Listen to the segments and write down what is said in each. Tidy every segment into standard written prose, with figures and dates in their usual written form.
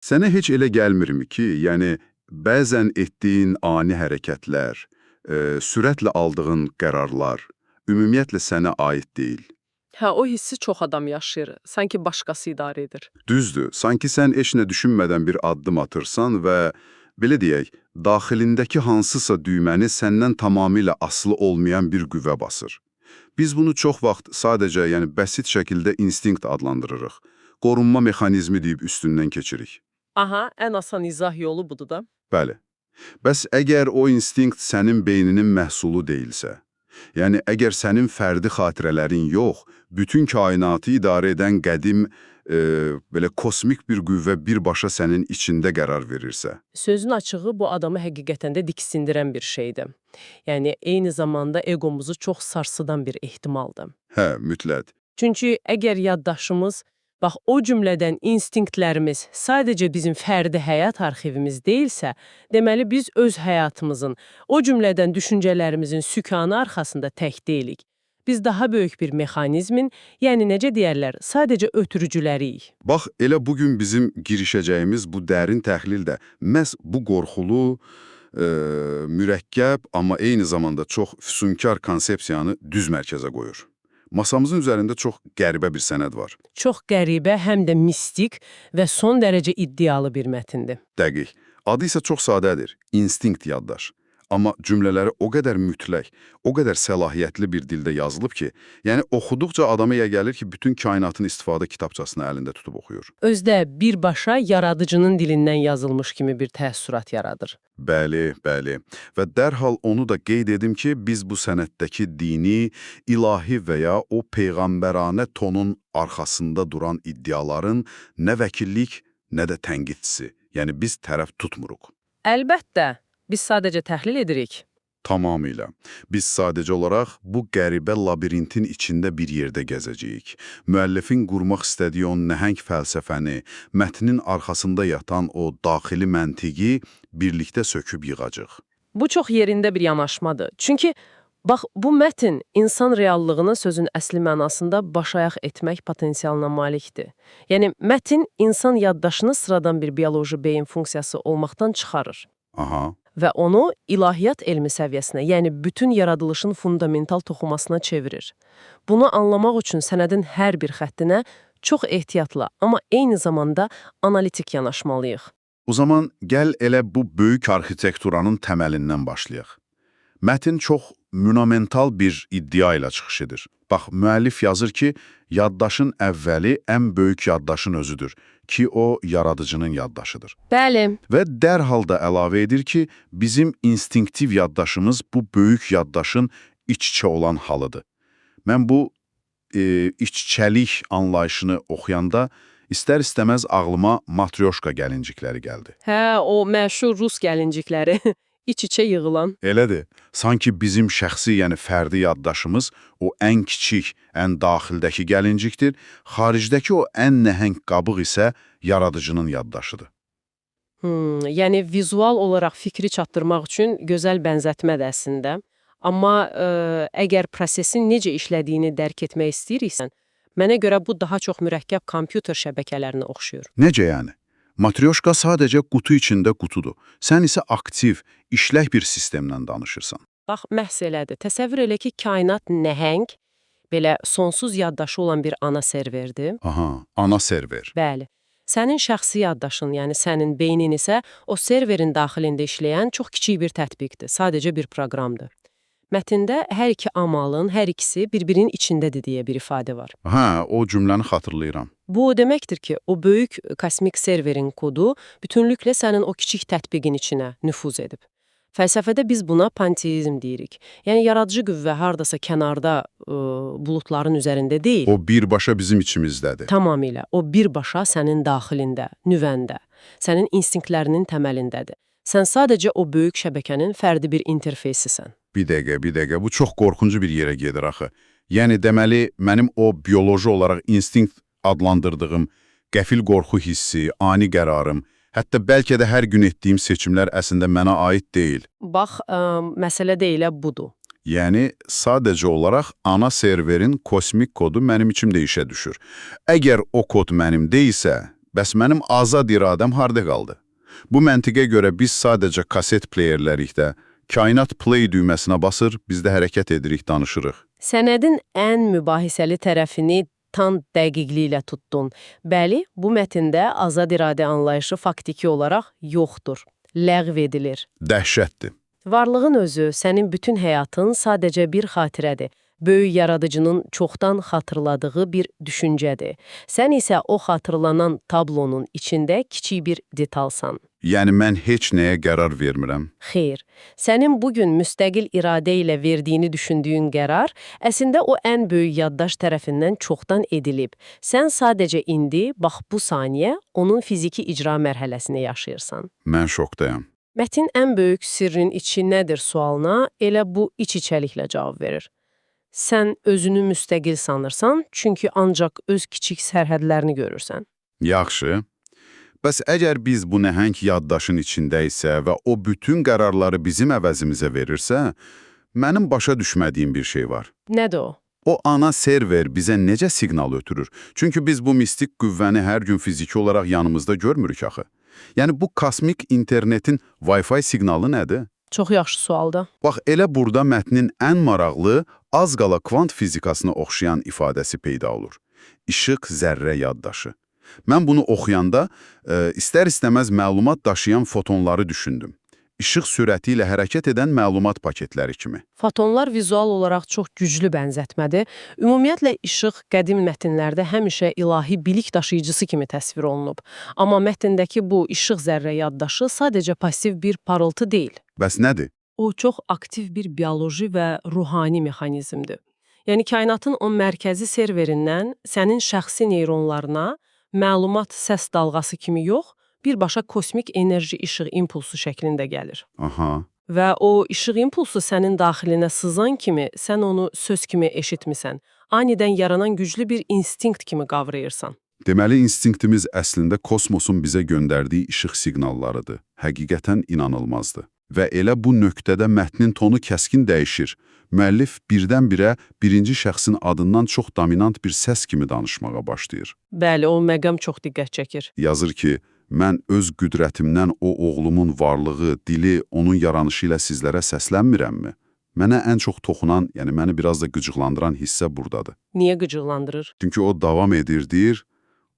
Sənə heç elə gəlmirmi ki, yəni bəzən etdiyin ani hərəkətlər, sürətlə aldığın qərarlar ümumiyyətlə sənə aid deyil? Hə, o hissi çox adam yaşayır. Sanki başqası idarə edir. Düzdür, sanki sən heç nə düşünmədən bir addım atırsan və belə deyək, daxilindəki hansısa düyməni səndən tamamilə asılı olmayan bir qüvvə basır. Biz bunu çox vaxt sadəcə, yəni bəsit şəkildə instinkt adlandırırıq. Qorunma mexanizmi deyib üstündən keçirik. Aha, ən asan izah yolu budur da. Bəli. Bəs əgər o instinkt sənin beyninin məhsulu deyilsə, yəni əgər sənin fərdi xatirələrin yox, bütün kainatı idarə edən qədim, belə kosmik bir qüvvə birbaşa sənin içində qərar verirsə, Sözün açığı bu adamı həqiqətən də diksindirən bir şeydir. Yəni, eyni zamanda egomuzu çox sarsıdan bir ehtimaldır. hə, mütləq. Çünki əgər yaddaşımız, bax o cümlədən instinktlərimiz sadəcə bizim fərdi həyat arxivimiz deyilsə, deməli biz öz həyatımızın, o cümlədən düşüncələrimizin sükanı arxasında tək deyilik. Biz daha böyük bir mexanizmin, yəni necə deyərlər, sadəcə ötürücüləriyik. Bax, elə bugün bizim girişəcəyimiz bu dərin təhlil də məhz bu qorxulu, mürəkkəb, amma eyni zamanda çox füsunkar konsepsiyanı düz mərkəzə qoyur. Masamızın üzərində çox qəribə bir sənəd var. Çox qəribə, həm də mistik və son dərəcə iddialı bir mətindir. Dəqiq. Adı isə çox sadədir. İnstinkt yaddaş. Amma cümlələri o qədər mütləq, o qədər səlahiyyətli bir dildə yazılıb ki, yəni oxuduqca adama elə gəlir ki, bütün kainatın istifadə kitabçasını əlində tutub oxuyur. Özdə birbaşa yaradıcının dilindən yazılmış kimi bir təəssürat yaradır. Bəli, bəli. Və dərhal onu da qeyd edim ki, biz bu sənətdəki dini, ilahi və ya o peyğəmbəranə tonun arxasında duran iddiaların nə vəkillik, nə də tənqidçisi. Yəni biz tərəf tutmuruq. Əlbəttə, biz sadəcə təhlil edirik. Tamamilə. Biz sadəcə olaraq bu qəribə labirintin içində bir yerdə gəzəcəyik. Müəllifin qurmaq istədiyi o nəhəng fəlsəfəni, mətnin arxasında yatan o daxili məntiqi birlikdə söküb yığacaq. Bu çox yerində bir yanaşmadır. Çünki, bax, bu mətn insan reallığını sözün əsli mənasında başayaq etmək potensialına malikdir. Yəni, mətn insan yaddaşını sıradan bir bioloji beyin funksiyası olmaqdan çıxarır. Aha. Və onu ilahiyyat elmi səviyyəsinə, yəni bütün yaradılışın fundamental toxumasına çevirir. Bunu anlamaq üçün sənədin hər bir xəttinə çox ehtiyatla, amma eyni zamanda analitik yanaşmalıyıq. O zaman gəl elə bu böyük arxitekturanın təməlindən başlayaq. Mətn çox monumental bir iddia ilə çıxış edir. Bax, müəllif yazır ki, yaddaşın əvvəli ən böyük yaddaşın özüdür ki, o yaradıcının yaddaşıdır. Bəli. Və dərhal da əlavə edir ki, bizim instinktiv yaddaşımız bu böyük yaddaşın iç-içə olan halıdır. Mən bu iç-içəlik anlayışını oxuyanda istər-istəməz ağlıma matryoşka gəlincikləri gəldi. Hə, o məşhur rus gəlincikləri. İç-içə yığılan. Elədir. Sanki bizim şəxsi, yəni fərdi yaddaşımız o ən kiçik, ən daxildəki gəlincikdir, xaricdəki o ən nəhəng qabıq isə yaradıcının yaddaşıdır. Yəni vizual olaraq fikri çatdırmaq üçün gözəl bənzətmədir əslində. Amma əgər prosesin necə işlədiyini dərk etmək istəyiriksən, mənə görə bu daha çox mürəkkəb kompüter şəbəkələrinə oxşuyur. Necə yəni? Matryoşka sadəcə qutu içində qutudur. Sən isə aktiv, işlək bir sistemdən danışırsan. Bax, məhz elədir. Təsəvvür elə ki, kainat nəhəng, belə sonsuz yaddaşı olan bir ana serverdir. Aha, ana server. Bəli. Sənin şəxsi yaddaşın, yəni sənin beynin isə o serverin daxilində işləyən çox kiçik bir tətbiqdir, sadəcə bir proqramdır. Mətndə hər iki amalın, hər ikisi bir-birinin içindədir deyə bir ifadə var. Hə, o cümləni xatırlayıram. Bu o deməkdir ki, o böyük kosmik serverin kodu bütünlüklə sənin o kiçik tətbiqin içinə nüfuz edib. Fəlsəfədə biz buna panteizm deyirik. Yəni, yaradıcı qüvvə hardasa kənarda, buludların üzərində deyil. O birbaşa bizim içimizdədir. Tamamilə. O birbaşa sənin daxilində, nüvəndə, sənin instinktlərinin təməlindədir. Sən sadəcə o böyük şəbəkənin fərdi bir interfeysisən. Bir dəqiqə, bu çox qorxuncu bir yerə gedir axı. Yəni, deməli, mənim o bioloji olaraq instinkt adlandırdığım qəfil qorxu hissi, ani qərarım, hətta bəlkə də hər gün etdiyim seçimlər əslində mənə aid deyil. Bax, məsələ də elə budur. Yəni, sadəcə olaraq ana serverin kosmik kodu mənim içimdə işə düşür. Əgər o kod mənim deyilsə, Bəs mənim azad iradəm harda qaldı? Bu məntiqə görə biz sadəcə kaset pleyerlərikdə kainat play düyməsinə basır, biz də hərəkət edirik, danışırıq. Sənədin ən mübahisəli tərəfini tam dəqiqliklə tutdun. Bəli, bu mətndə azad iradə anlayışı faktiki olaraq yoxdur, ləğv edilir. Dəhşətdir. Varlığın özü, sənin bütün həyatın sadəcə bir xatirədir. Böyük yaradıcının çoxdan xatırladığı bir düşüncədir. Sən isə o xatırlanan tablonun içində kiçik bir detalsan. Yəni mən heç nəyə qərar vermirəm. Xeyr, sənin bugün müstəqil iradə ilə verdiyini düşündüyün qərar, əslində o ən böyük yaddaş tərəfindən çoxdan edilib. Sən sadəcə indi, bax bu saniyə, onun fiziki icra mərhələsini yaşayırsan. Mən şokdayam. Mətin ən böyük sirrin içi nədir sualına elə bu iç-içəliklə cavab verir. Sən özünü müstəqil sanırsan, çünki ancaq öz kiçik sərhədlərini görürsən. Yaxşı. Bəs əgər biz bu nəhəng yaddaşın içində isə və o bütün qərarları bizim əvəzimizə verirsə, mənim başa düşmədiyim bir şey var. Nədir o? O ana server bizə necə siqnal ötürür? Çünki biz bu mistik qüvvəni hər gün fiziki olaraq yanımızda görmürük axı. Yəni bu kosmik internetin Wi-Fi siqnalı nədir? Çox yaxşı sualdır. Bax, elə burada mətnin ən maraqlı, az qala kvant fizikasına oxşayan ifadəsi peyda olur. İşıq zərrə yaddaşı. Mən bunu oxuyanda istər-istəməz məlumat daşıyan fotonları düşündüm. İşıq sürəti ilə hərəkət edən məlumat paketləri kimi. Fotonlar vizual olaraq çox güclü bənzətmədir. Ümumiyyətlə, işıq qədim mətnlərdə həmişə ilahi bilik daşıyıcısı kimi təsvir olunub. Amma mətndəki bu işıq zərrə yaddaşı sadəcə pasiv bir parıltı deyil. Bəs nədir? O çox aktiv bir bioloji və ruhani mexanizmdir. Yəni, kainatın o mərkəzi serverindən sənin şəxsi neyronlarına məlumat səs dalğası kimi yox, birbaşa kosmik enerji işıq impulsu şəklində gəlir. Aha. Və o işıq impulsu sənin daxilinə sızan kimi sən onu söz kimi eşitmisən. Anidən yaranan güclü bir instinkt kimi qavrayırsan. Deməli, instinktimiz əslində kosmosun bizə göndərdiyi işıq siqnallarıdır. Həqiqətən inanılmazdır. Və elə bu nöqtədə mətnin tonu kəskin dəyişir. Müəllif birdən-birə birinci şəxsin adından çox dominant bir səs kimi danışmağa başlayır. Bəli, o məqam çox diqqət çəkir. Yazır ki, mən öz qüdrətimdən o oğlumun varlığı, dili, onun yaranışı ilə sizlərə səslənmirəmmi? Mənə ən çox toxunan, yəni məni biraz da qıcıqlandıran hissə buradadır. Niyə qıcıqlandırır? Çünki o davam edir, deyir,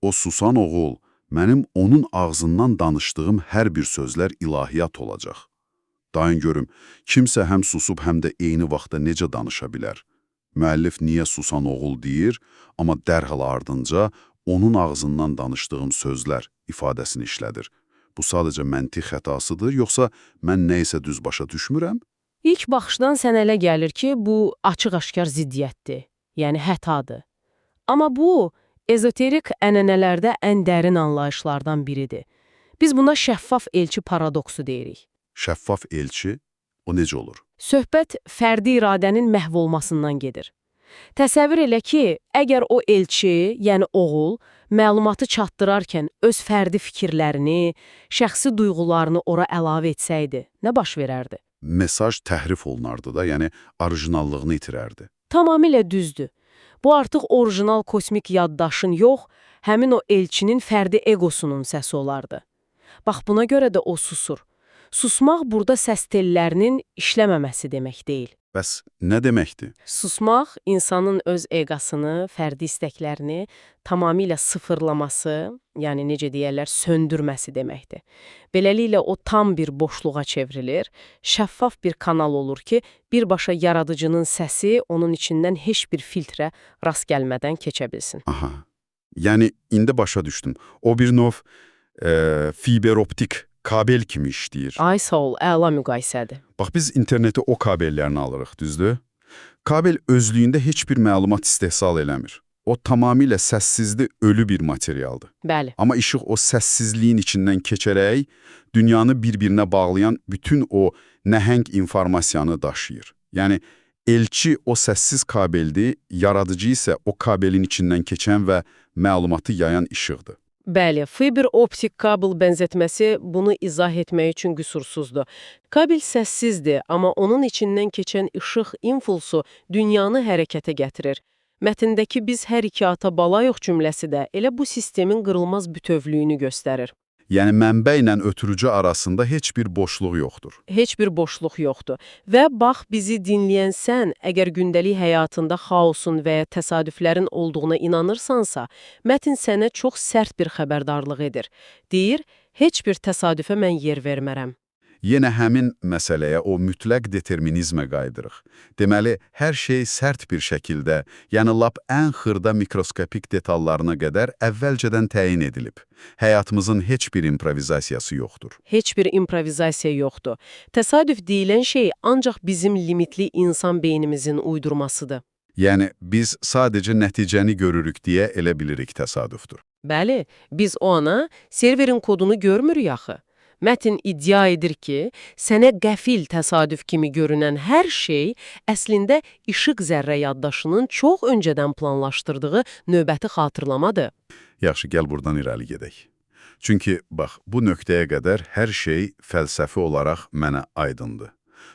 o susan oğul, mənim onun ağzından danışdığım hər bir sözlər ilahiyyat olacaq. Dayın görüm, kimsə həm susub, həm də eyni vaxtda necə danışa bilər? Müəllif niyə susan oğul deyir, amma dərhal ardınca onun ağzından danışdığım sözlər ifadəsini işlədir. Bu sadəcə məntiq xətasıdır, yoxsa mən nə isə düz başa düşmürəm? İlk baxışdan sən elə gəlir ki, bu açıq-aşkar ziddiyyətdir, yəni hətadır. Amma bu, ezoterik ənənələrdə ən dərin anlayışlardan biridir. Biz buna şəffaf elçi paradoksu deyirik. Şəffaf elçi, o necə olur? Söhbət fərdi iradənin məhv olmasından gedir. Təsəvvür elə ki, əgər o elçi, yəni oğul, məlumatı çatdırarkən öz fərdi fikirlərini, şəxsi duyğularını ora əlavə etsəydi, nə baş verərdi? Mesaj təhrif olunardı da, yəni orijinallığını itirərdi. Tamamilə düzdür. Bu artıq orijinal kosmik yaddaşın yox, həmin o elçinin fərdi egosunun səsi olardı. Bax, buna görə də o susur. Susmaq burada səs tellərinin işləməməsi demək deyil. Bəs nə deməkdir? Susmaq, insanın öz eqasını, fərdi istəklərini tamamilə sıfırlaması, yəni necə deyərlər, söndürməsi deməkdir. Beləliklə, o tam bir boşluğa çevrilir, şəffaf bir kanal olur ki, birbaşa yaradıcının səsi onun içindən heç bir filtrə rast gəlmədən keçə bilsin. Aha, yəni indi başa düşdüm. O bir növ fiberoptik kabel kimi işləyir. Ay sağ ol, əla müqayisədir. Bax, biz interneti o kabellərini alırıq, düzdür? Kabel özlüyündə heç bir məlumat istehsal eləmir. O tamamilə səssizli, ölü bir materialdır. Bəli. Amma işıq o səssizliyin içindən keçərək dünyanı bir-birinə bağlayan bütün o nəhəng informasiyanı daşıyır. Yəni, elçi o səssiz kabeldir, yaradıcı isə o kabelin içindən keçən və məlumatı yayan işıqdır. Bəli, fiber optik kabel bənzətməsi bunu izah etmək üçün qüsursuzdur. Kabel səssizdir, amma onun içindən keçən işıq impulsu dünyanı hərəkətə gətirir. Mətndəki biz hər iki ata balayıq cümləsi də elə bu sistemin qırılmaz bütövlüyünü göstərir. Yəni mənbə ilə ötürücü arasında heç bir boşluq yoxdur. Heç bir boşluq yoxdur. Və bax, bizi dinləyən sən, əgər gündəlik həyatında xaosun və ya təsadüflərin olduğuna inanırsansa, mətn sənə çox sərt bir xəbərdarlıq edir. Deyir, heç bir təsadüfə mən yer vermərəm. Yenə həmin məsələyə, o mütləq determinizmə qayıdırıq. Deməli, hər şey sərt bir şəkildə, yəni lap ən xırda mikroskopik detallarına qədər əvvəlcədən təyin edilib. Həyatımızın heç bir improvizasiyası yoxdur. Heç bir improvizasiya yoxdur. Təsadüf deyilən şey ancaq bizim limitli insan beynimizin uydurmasıdır. Yəni, biz sadəcə nəticəni görürük deyə elə bilirik təsadüfdür. Bəli, biz o ana serverin kodunu görmürük axı. Mətn iddia edir ki, sənə qəfil təsadüf kimi görünən hər şey əslində işıq zərrə yaddaşının çox öncədən planlaşdırdığı növbəti xatırlamadır. Yaxşı, gəl buradan irəli gedək. Çünki, bax, bu nöqtəyə qədər hər şey fəlsəfi olaraq mənə aydındır.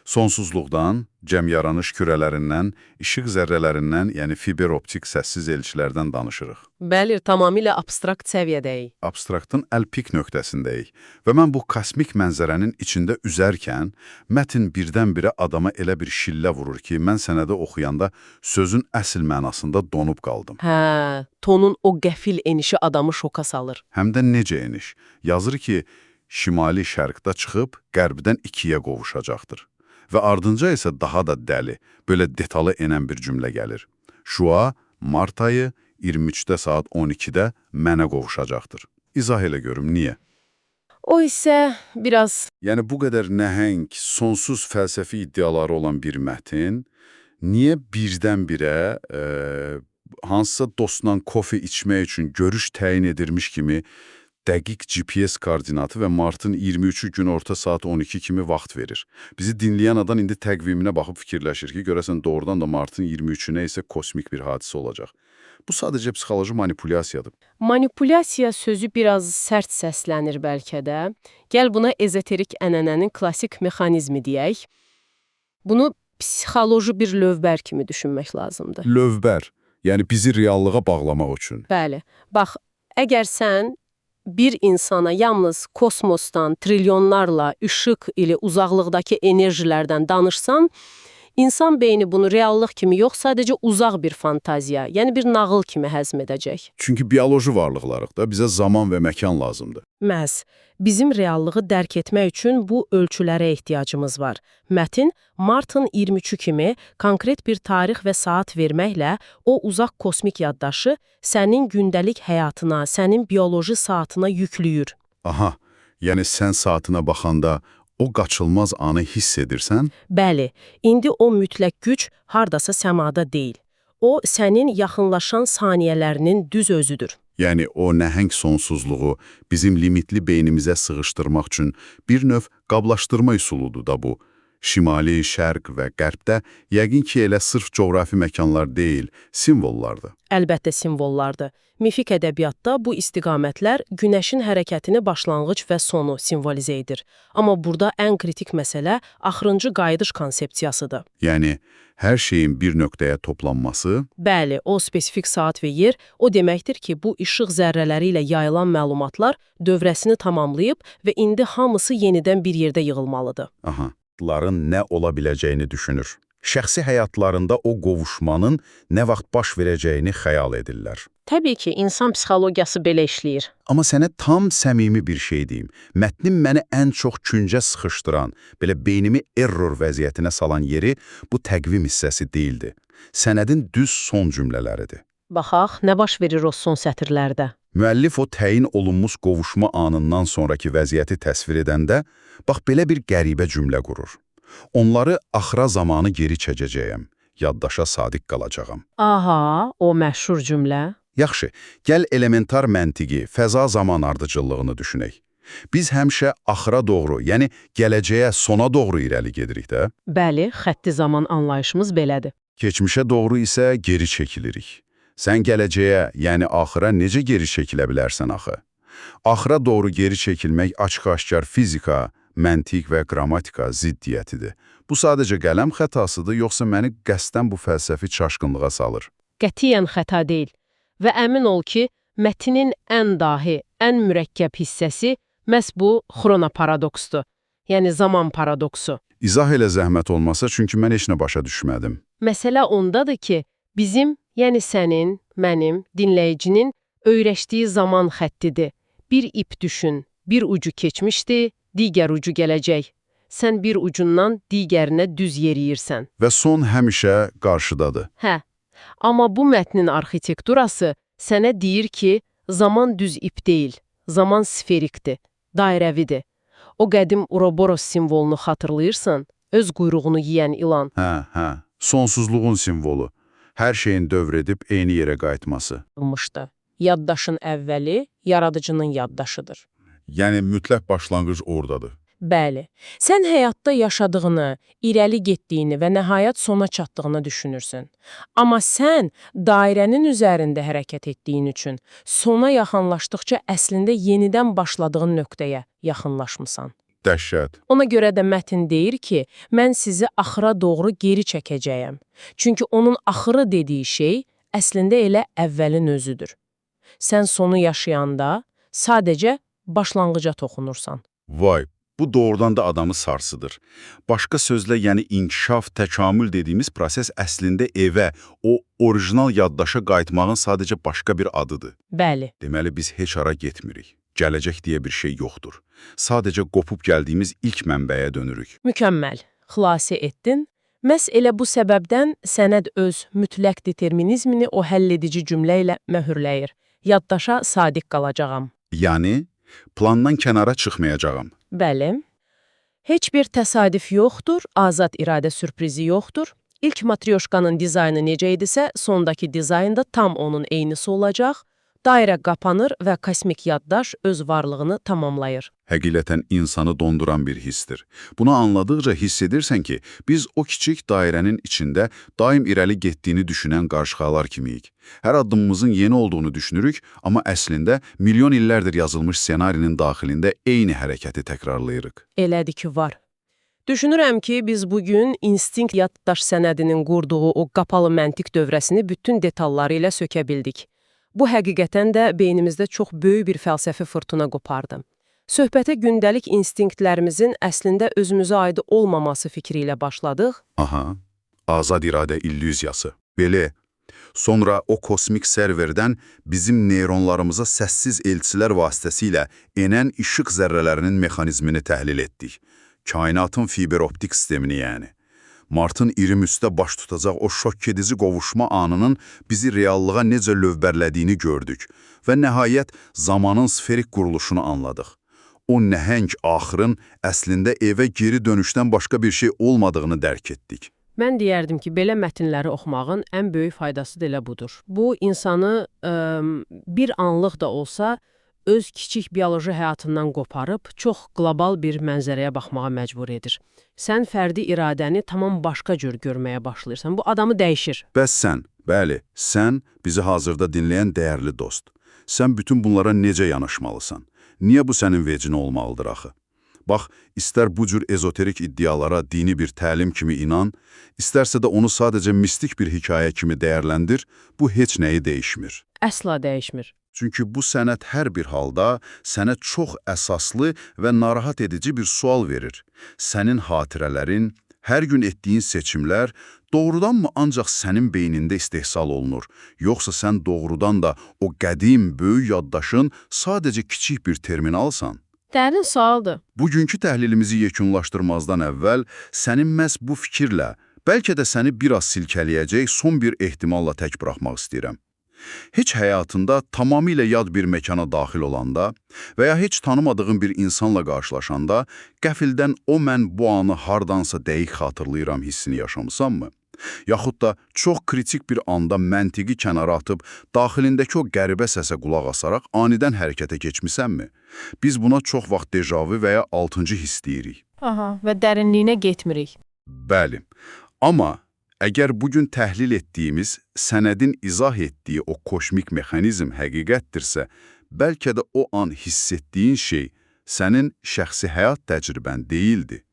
Sonsuzluqdan, cəm yaranış kürələrindən, işıq zərrələrindən, yəni fiber optik səssiz elçilərdən danışırıq. Bəli, tamamilə abstrakt səviyyədəyik. Abstraktın əlpik nöqtəsindəyik və mən bu kosmik mənzərənin içində üzərkən, mətn birdən-birə adama elə bir şillə vurur ki, mən sənədə oxuyanda sözün əsl mənasında donub qaldım. Hə, tonun o qəfil enişi adamı şoka salır. Həm də necə eniş? Yazır ki, şimali şərqdə çıxıb, qərbdən ikiyə qovuşacaqdır. Və ardınca isə daha da dəli, belə detalı enən bir cümlə gəlir. Şua, mart ayı, 23-də saat 12-də mənə qovuşacaqdır. İzah elə görüm, niyə? O isə biraz... Yəni, bu qədər nəhəng, sonsuz fəlsəfi iddiaları olan bir mətn, niyə birdən-birə hansısa dostla kofe içmək üçün görüş təyin edilmiş kimi dəqiq GPS koordinatı və martın 23-ü gün orta saat 12 kimi vaxt verir. Bizi dinləyən adam indi təqviminə baxıb fikirləşir ki, görəsən doğrudan da martın 23-ünə isə kosmik bir hadisə olacaq. Bu sadəcə psixoloji manipulyasiyadır. Manipulyasiya sözü biraz sərt səslənir bəlkə də. Gəl buna ezoterik ənənənin klassik mexanizmi deyək. Bunu psixoloji bir lövbər kimi düşünmək lazımdır. Lövbər, yəni bizi reallığa bağlamaq üçün. Bəli. Bax, əgər sən bir insana yalnız kosmosdan, trilyonlarla işıq ilə uzaqlıqdakı enerjilərdən danışsan, insan beyni bunu reallıq kimi yox, sadəcə uzaq bir fantaziya, yəni bir nağıl kimi həzm edəcək. Çünki bioloji varlıqlarıq da, bizə zaman və məkan lazımdır. Məhz, bizim reallığı dərk etmək üçün bu ölçülərə ehtiyacımız var. Mətn, martın 23-ü kimi konkret bir tarix və saat verməklə o uzaq kosmik yaddaşı sənin gündəlik həyatına, sənin bioloji saatına yüklüyür. Aha, yəni sən saatına baxanda o qaçılmaz anı hiss edirsən? Bəli, indi o mütləq güc hardasa səmada deyil. O, sənin yaxınlaşan saniyələrinin düz özüdür. Yəni, o nəhəng sonsuzluğu bizim limitli beynimizə sığışdırmaq üçün bir növ qablaşdırma üsuludur da bu. Şimali, şərq və qərbdə yəqin ki, elə sırf coğrafi məkanlar deyil, simvollardır. Əlbəttə simvollardır. Mifik ədəbiyyatda bu istiqamətlər günəşin hərəkətini başlanğıc və sonu simvolizə edir. Amma burada ən kritik məsələ axırıncı qayıdış konsepsiyasıdır. Yəni, hər şeyin bir nöqtəyə toplanması... Bəli, o spesifik saat və yer o deməkdir ki, bu işıq zərrələri ilə yayılan məlumatlar dövrəsini tamamlayıb və indi hamısı yenidən bir yerdə yığılmalıdır. Aha. Nə ola biləcəyini düşünür. Şəxsi həyatlarında o qovuşmanın nə vaxt baş verəcəyini xəyal edirlər. Təbii ki, insan psixologiyası belə işləyir. Amma sənə tam səmimi bir şey deyim. Mətnim məni ən çox küncə sıxışdıran, belə beynimi error vəziyyətinə salan yeri bu təqvim hissəsi deyildi. Sənədin düz son cümlələridir. Baxaq, nə baş verir o son sətirlərdə? Müəllif o təyin olunmuş qovuşma anından sonraki vəziyyəti təsvir edəndə, bax belə bir qəribə cümlə qurur. Onları axıra zamanı geri çəkəcəyəm, yaddaşa sadiq qalacağam. Aha, o məşhur cümlə. Yaxşı, gəl elementar məntiqi, fəza zaman ardıcıllığını düşünək. Biz həmişə axıra doğru, yəni gələcəyə, sona doğru irəli gedirik də. Bəli, xətti zaman anlayışımız belədir. Keçmişə doğru isə geri çəkilirik. Sən gələcəyə, yəni axıra necə geri çəkilə bilərsən axı? Axıra doğru geri çəkilmək açıq-aşkar fizika, məntiq və qrammatika ziddiyyətidir. Bu sadəcə qələm xətasıdır, yoxsa məni qəsdən bu fəlsəfi çaşqınlığa salır? Qətiyyən xəta deyil. Və əmin ol ki, mətnin ən dahi, ən mürəkkəb hissəsi məhz bu xronoparadoksdur. Yəni zaman paradoksu. İzah elə zəhmət olmasa, çünki mən heç nə başa düşmədim. Məsələ ondadır ki, bizim, yəni sənin, mənim, dinləyicinin öyrəşdiyi zaman xəttidir. Bir ip düşün, bir ucu keçmişdi, digər ucu gələcək. Sən bir ucundan digərinə düz yeriyirsən. Və son həmişə qarşıdadır. Hə, amma bu mətnin arxitekturası sənə deyir ki, zaman düz ip deyil, zaman sferikdir, dairəvidir. O qədim Uroboros simvolunu xatırlayırsan, öz quyruğunu yeyən ilan. Hə, sonsuzluğun simvolu. Hər şeyin dövr edib eyni yerə qayıtması. Olmuşdu. Yaddaşın əvvəli yaradıcının yaddaşıdır. Yəni mütləq başlanğıc oradadır. Bəli, sən həyatda yaşadığını, irəli getdiyini və nəhayət sona çatdığını düşünürsən. Amma sən dairənin üzərində hərəkət etdiyin üçün sona yaxınlaşdıqca əslində yenidən başladığın nöqtəyə yaxınlaşmısan. Dəhşət. Ona görə də mətn deyir ki, mən sizi axıra doğru geri çəkəcəyəm. Çünki onun axırı dediyi şey əslində elə əvvəlin özüdür. Sən sonu yaşayanda sadəcə başlanğıca toxunursan. Vay, bu doğrudan da adamı sarsıdır. Başqa sözlə, yəni inkişaf, təkamül dediyimiz proses əslində evə, o orijinal yaddaşa qayıtmağın sadəcə başqa bir adıdır. Bəli. Deməli, biz heç ara getmirik. Gələcək deyə bir şey yoxdur. Sadəcə qopub gəldiyimiz ilk mənbəyə dönürük. Mükəmməl. Xülasə etdin. Məhz elə bu səbəbdən sənəd öz mütləq determinizmini o həlledici cümlə ilə möhürləyir. Yaddaşa sadiq qalacağam. Yəni, plandan kənara çıxmayacağam. Bəli. Heç bir təsadüf yoxdur, azad iradə sürprizi yoxdur. İlk matryoşkanın dizaynı necə idisə, sondakı dizayn da tam onun eynisi olacaq. Dairə qapanır və kosmik yaddaş öz varlığını tamamlayır. Həqiqətən insanı donduran bir hissdir. Bunu anladıqca hiss edirsən ki, biz o kiçik dairənin içində daim irəli getdiyini düşünən qarşıqalar kimiyik. Hər addımımızın yeni olduğunu düşünürük, amma əslində milyon illərdir yazılmış ssenarinin daxilində eyni hərəkəti təkrarlayırıq. Elədir ki, var. Düşünürəm ki, biz bugün instinkt yaddaş sənədinin qurduğu o qapalı məntiq dövrəsini bütün detalları ilə sökə bildik. Bu həqiqətən də beynimizdə çox böyük bir fəlsəfi fırtına qopardı. Söhbətə gündəlik instinktlərimizin əslində özümüzə aid olmaması fikri ilə başladıq. Aha, azad iradə illüziyası. Belə. Sonra o kosmik serverdən bizim neyronlarımıza səssiz elçilər vasitəsilə enən işıq zərrələrinin mexanizmini təhlil etdik. Kainatın fiberoptik sistemini yəni. Martın irim üstə baş tutacaq o şokkedici qovuşma anının bizi reallığa necə lövbərlədiyini gördük və nəhayət zamanın sferik quruluşunu anladıq. O nəhəng axırın əslində evə geri dönüşdən başqa bir şey olmadığını dərk etdik. Mən deyərdim ki, belə mətnləri oxumağın ən böyük faydası da elə budur. Bu, insanı bir anlıq da olsa öz kiçik bioloji həyatından qoparıb çox qlobal bir mənzərəyə baxmağa məcbur edir. Sən fərdi iradəni tamam başqa cür görməyə başlayırsan. Bu adamı dəyişir. Bəs sən, bəli, sən bizi hazırda dinləyən dəyərli dost. Sən bütün bunlara necə yanaşmalısan? Niyə bu sənin vecin olmalıdır axı? Bax, istər bu cür ezoterik iddialara dini bir təlim kimi inan, istərsə də onu sadəcə mistik bir hekayə kimi dəyərləndir, bu heç nəyi dəyişmir. Əsla dəyişmir. Çünki bu sənət hər bir halda sənə çox əsaslı və narahat edici bir sual verir. Sənin xatirələrin, hər gün etdiyin seçimlər doğrudanmı ancaq sənin beynində istehsal olunur, yoxsa sən doğrudan da o qədim, böyük yaddaşın sadəcə kiçik bir terminalsan? Dərin sualdır. Bugünkü təhlilimizi yekunlaşdırmazdan əvvəl sənin məhz bu fikirlə, bəlkə də səni biraz silkələyəcək son bir ehtimalla tək buraxmaq istəyirəm. Heç həyatında tamamilə yad bir məkana daxil olanda və ya heç tanımadığın bir insanla qarşılaşanda qəfildən o mən bu anı hardansa dəqiq xatırlayıram hissini yaşamısanmı? Yaxud da çox kritik bir anda məntiqi kənara atıb daxilindəki o qəribə səsə qulaq asaraq anidən hərəkətə keçmisənmi? Biz buna çox vaxt dejavu və ya 6-cı hiss deyirik. Aha, və dərinliyinə getmirik. Bəli, amma əgər bugün təhlil etdiyimiz, sənədin izah etdiyi o kosmik mexanizm həqiqətdirsə, bəlkə də o an hiss etdiyin şey sənin şəxsi həyat təcrübən deyildi.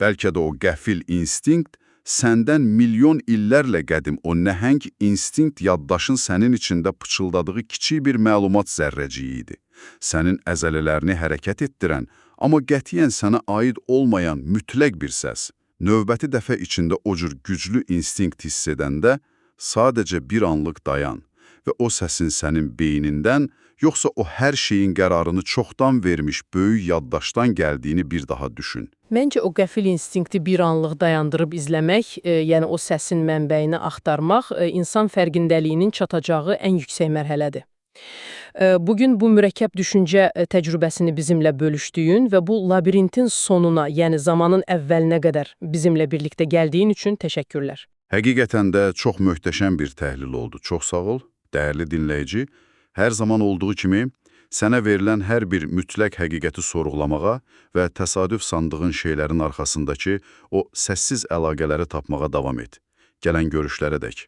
Bəlkə də o qəfil instinkt səndən milyon illərlə qədim o nəhəng instinkt yaddaşın sənin içində pıçıldadığı kiçik bir məlumat zərrəciyi idi. Sənin əzələlərini hərəkət etdirən, amma qətiyyən sənə aid olmayan mütləq bir səs. Növbəti dəfə içində o cür güclü instinkt hiss edəndə sadəcə bir anlıq dayan və o səsin sənin beynindən, yoxsa o hər şeyin qərarını çoxdan vermiş böyük yaddaşdan gəldiyini bir daha düşün. Məncə o qəfil instinkti bir anlıq dayandırıb izləmək, yəni o səsin mənbəyini axtarmaq, insan fərqindəliyinin çatacağı ən yüksək mərhələdir. Bugün bu mürəkkəb düşüncə təcrübəsini bizimlə bölüşdüyün və bu labirintin sonuna, yəni zamanın əvvəlinə qədər bizimlə birlikdə gəldiyin üçün təşəkkürlər. Həqiqətən də çox möhtəşəm bir təhlil oldu. Çox sağ ol, dəyərli dinləyici. Hər zaman olduğu kimi, sənə verilən hər bir mütləq həqiqəti sorğulamağa və təsadüf sandığın şeylərin arxasındakı o səssiz əlaqələri tapmağa davam et. Gələn görüşlərə dək.